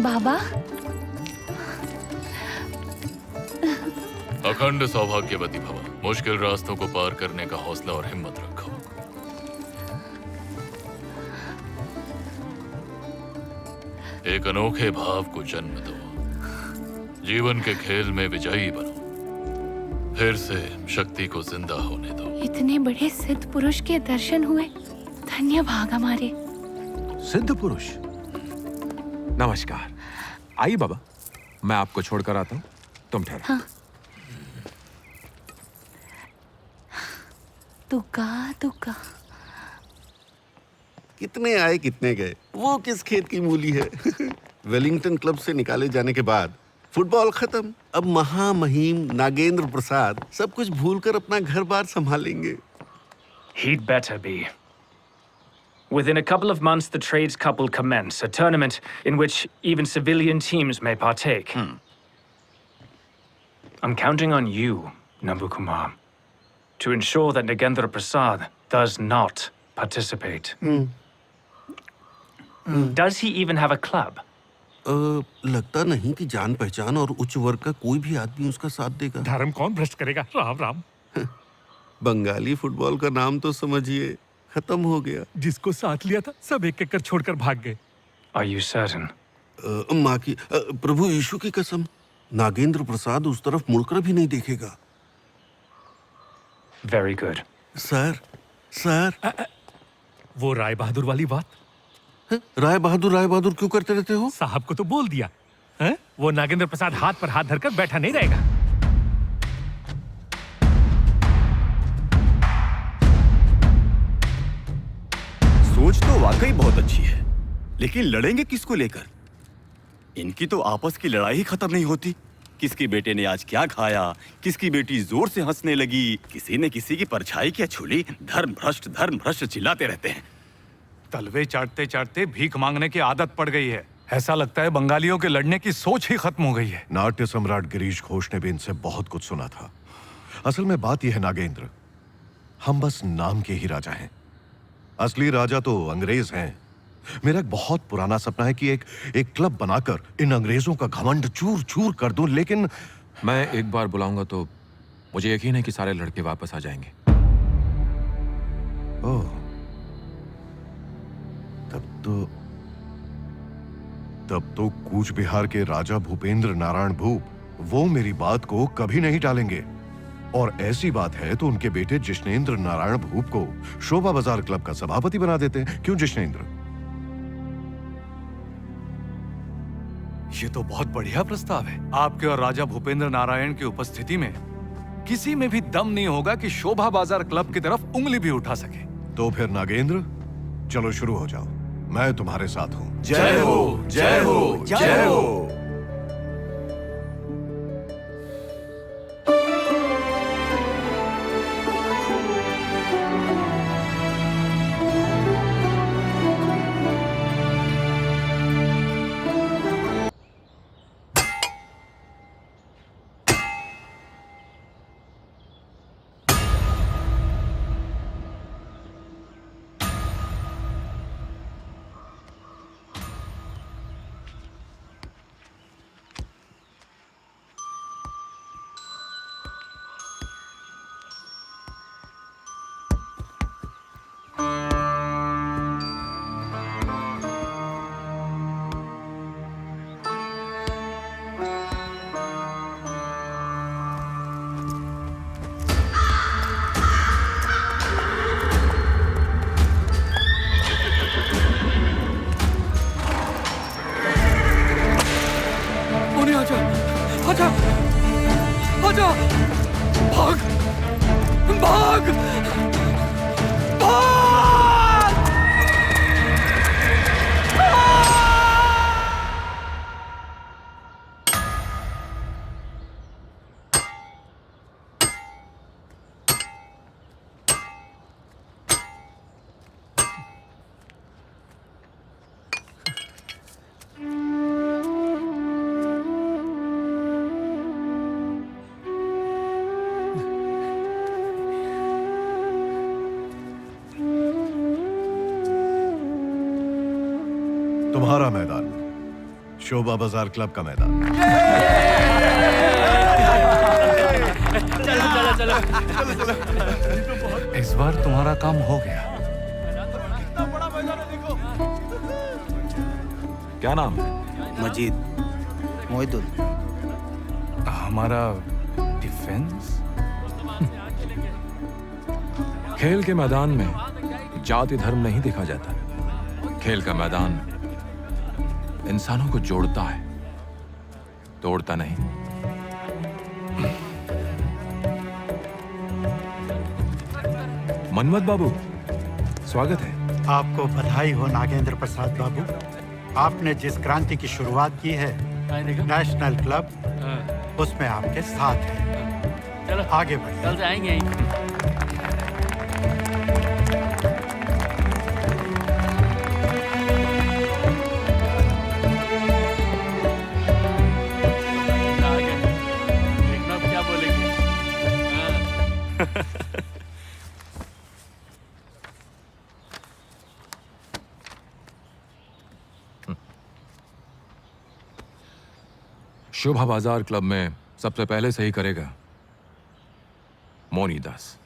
बाबा, अखंड सौभाग्यवती भव। मुश्किल रास्तों को पार करने का हौसला और हिम्मत रखो। एक अनोखे भाव को जन्म दो। जीवन के खेल में विजयी बनो। फिर से शक्ति को जिंदा होने दो। इतने बड़े सिद्ध पुरुष के दर्शन हुए, धन्य भाग हमारे। सिद्ध पुरुष, नमस्कार। आइए बाबा, मैं आपको छोड़कर आता हूँ, तुम ठहरो। हाँ। तुका तुका। कितने आए कितने गए, वो किस खेत की मूली है। वेलिंगटन क्लब से निकाले जाने के बाद फुटबॉल खत्म। अब महामहिम नागेंद्र प्रसाद सब कुछ भूलकर अपना घर बार संभालेंगे। He'd better be. Within a couple of months, the Trades Cup will commence, a tournament in which even civilian teams may partake. I'm counting on you, Nambukumar, to ensure that Nagendra Prasad does not participate. Does he even have a club? लगता नहीं कि जान पहचान और उच्च वर्ग का कोई भी आदमी उसका साथ देगा। धर्म कौन भ्रष्ट करेगा? राम राम। बंगाली फुटबॉल का नाम तो समझिए खत्म हो गया। जिसको साथ लिया था सब एक एक कर छोड़कर भाग गए। Are you certain? माँ की प्रभु यीशु की कसम, नागेंद्र प्रसाद उस तरफ मुड़कर भी नहीं देखेगा। Very good. Sir, sir. वो राय बहादुर वाली बात। राय बहादुर क्यों करते रहते हो? साहब को तो बोल दिया है? वो नागेंद्र प्रसाद हाथ पर हाथ धरकर बैठा नहीं रहेगा। सोच तो वाकई बहुत अच्छी है, लेकिन लड़ेंगे किसको लेकर? इनकी तो आपस की लड़ाई ही खत्म नहीं होती। किसके बेटे ने आज क्या खाया, किसकी बेटी जोर से हंसने लगी, किसी ने किसी की परछाई क्या छूली, धर्म भ्रष्ट चिल्लाते रहते हैं। तलवे चाटते चाटते भीख मांगने की आदत पड़ गई है। ऐसा लगता है बंगालियों के लड़ने की सोच ही खत्म हो गई है। नाट्य सम्राट गिरीश घोष ने भी इनसे बहुत कुछ सुना था। असल में बात यह है नागेंद्र, हम बस नाम के ही राजा हैं। असली राजा तो अंग्रेज हैं। मेरा एक बहुत पुराना सपना है कि एक क्लब बनाकर इन अंग्रेजों का घमंड चूर चूर कर दूं, लेकिन मैं एक बार बुलाऊंगा तो मुझे यकीन है कि सारे लड़के वापस आ जाएंगे। ओह, तब तो कूच बिहार के राजा भूपेंद्र नारायण भूप वो मेरी बात को कभी नहीं टालेंगे। और ऐसी बात है तो उनके बेटे जिष्णेंद्र नारायण भूप को शोभा बाजार क्लब का सभापति बना देते हैं। क्यों जिष्णेंद्र? ये तो बहुत बढ़िया प्रस्ताव है। आपके और राजा भूपेंद्र नारायण की उपस्थिति में किसी में भी दम नहीं होगा कि शोभा बाजार क्लब की तरफ उंगली भी उठा सके। तो फिर नागेंद्र, चलो शुरू हो जाओ, मैं तुम्हारे साथ हूं। जय हो, जय हो, जय हो। आजा, भाग, भाग, भाग! तुम्हारा मैदान। शोभा बाजार क्लब का मैदान। इस बार तुम्हारा काम हो गया। क्या नाम है? मजीद, मोहिदुल। हमारा डिफेंस। खेल के मैदान में जाति धर्म नहीं देखा जाता। खेल का मैदान इंसानों को जोड़ता है, तोड़ता नहीं। मनमत बाबू, स्वागत है। आपको बधाई हो नागेंद्र प्रसाद बाबू। आपने जिस क्रांति की शुरुआत की है, नेशनल क्लब उसमें आपके साथ है। चलो आगे बढ़िए। कल से आएंगे। क्या बोलेंगे? शोभा बाजार क्लब में सबसे पहले सही करेगा मोनी दास।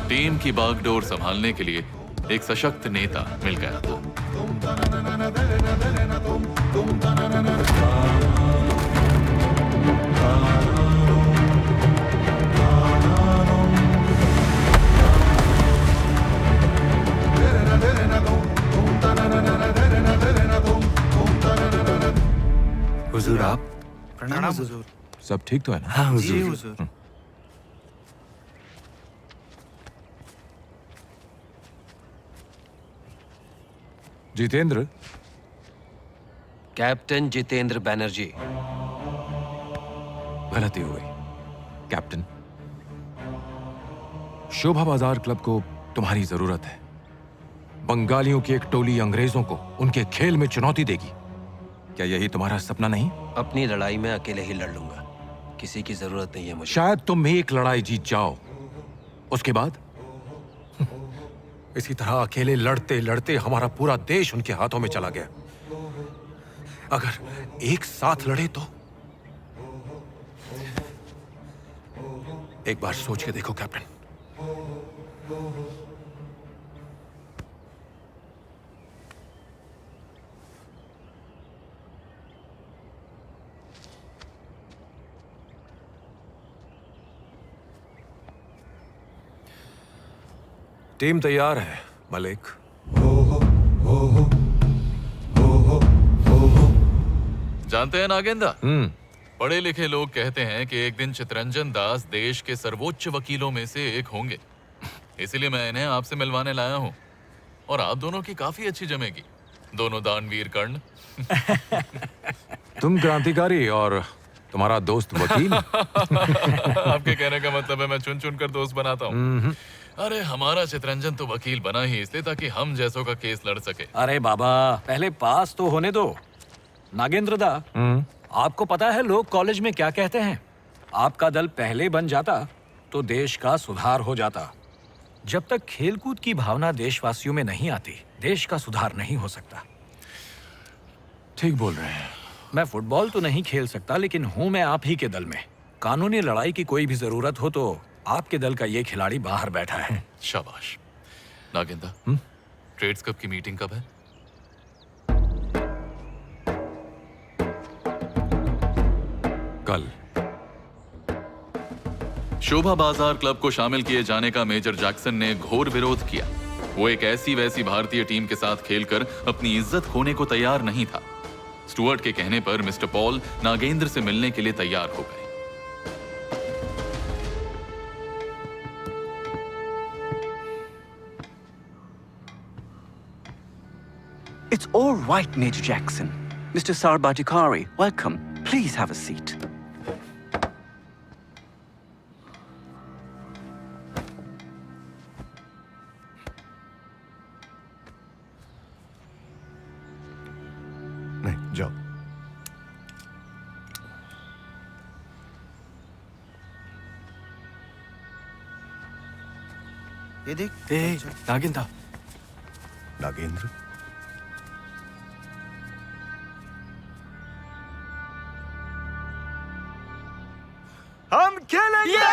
टीम की बागडोर संभालने के लिए एक सशक्त नेता मिल गया था। हुजूर आप। प्रणाम हुजूर। सब ठीक तो है ना? हाँ हुजूर। जी हुजूर। जितेंद्र। कैप्टन जितेंद्र बैनर्जी। गलती हो गई कैप्टन। शोभा बाजार क्लब को तुम्हारी जरूरत है। बंगालियों की एक टोली अंग्रेजों को उनके खेल में चुनौती देगी। क्या यही तुम्हारा सपना नहीं? अपनी लड़ाई में अकेले ही लड़ लूंगा, किसी की जरूरत नहीं है मुझे। शायद तुम एक लड़ाई जीत जाओ, उसके बाद इसी तरह अकेले लड़ते लड़ते हमारा पूरा देश उनके हाथों में चला गया। अगर एक साथ लड़े तो एक बार सोच के देखो कैप्टन। टीम तैयार है मलिक। जानते हैं नागेंद्र, पढ़े लिखे लोग कहते हैं कि एक दिन चितरंजन दास देश के सर्वोच्च वकीलों में से एक होंगे। इसीलिए मैं इन्हें आपसे मिलवाने लाया हूँ। और आप दोनों की काफी अच्छी जमेगी। दोनों दानवीर कर्ण। तुम क्रांतिकारी और तुम्हारा दोस्त वकील। आपके कहने का मतलब है मैं चुन चुन कर दोस्त बनाता हूँ। अरे हमारा चितरंजन तो वकील बना ही इसलिए ताकि हम जैसों का केस लड़ सके। अरे बाबा, पहले पास तो होने दो। नागेंद्र दा, आपको पता है लोग कॉलेज में क्या कहते हैं? आपका दल पहले बन जाता तो देश का सुधार हो जाता। जब तक खेलकूद की भावना देशवासियों में नहीं आती, देश का सुधार नहीं हो सकता। ठीक बोल रहे हैं। मैं फुटबॉल तो नहीं खेल सकता, लेकिन हूं मैं आप ही के दल में। कानूनी लड़ाई की कोई भी जरूरत हो तो आपके दल का ये खिलाड़ी बाहर बैठा है। शाबाश। नागेंद्र, ट्रेड्स क्लब की मीटिंग कब है? कल। शोभा बाजार क्लब को शामिल किए जाने का मेजर जैक्सन ने घोर विरोध किया। वो एक ऐसी वैसी भारतीय टीम के साथ खेलकर अपनी इज्जत खोने को तैयार नहीं था। स्टुअर्ट के कहने पर मिस्टर पॉल नागेंद्र से मिलने के लिए तैयार हो गए। It's all right, Major Jackson. Mr. Sarbadikari, welcome. Please have a seat. नहीं, जाओ। ये देख। नागिंदा। नागेंद्र, हम खेलेंगे।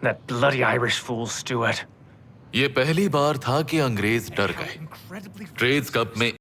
That bloody Irish fool, Stuart. ये पहली बार था कि अंग्रेज डर गए। ट्रेड्स कप में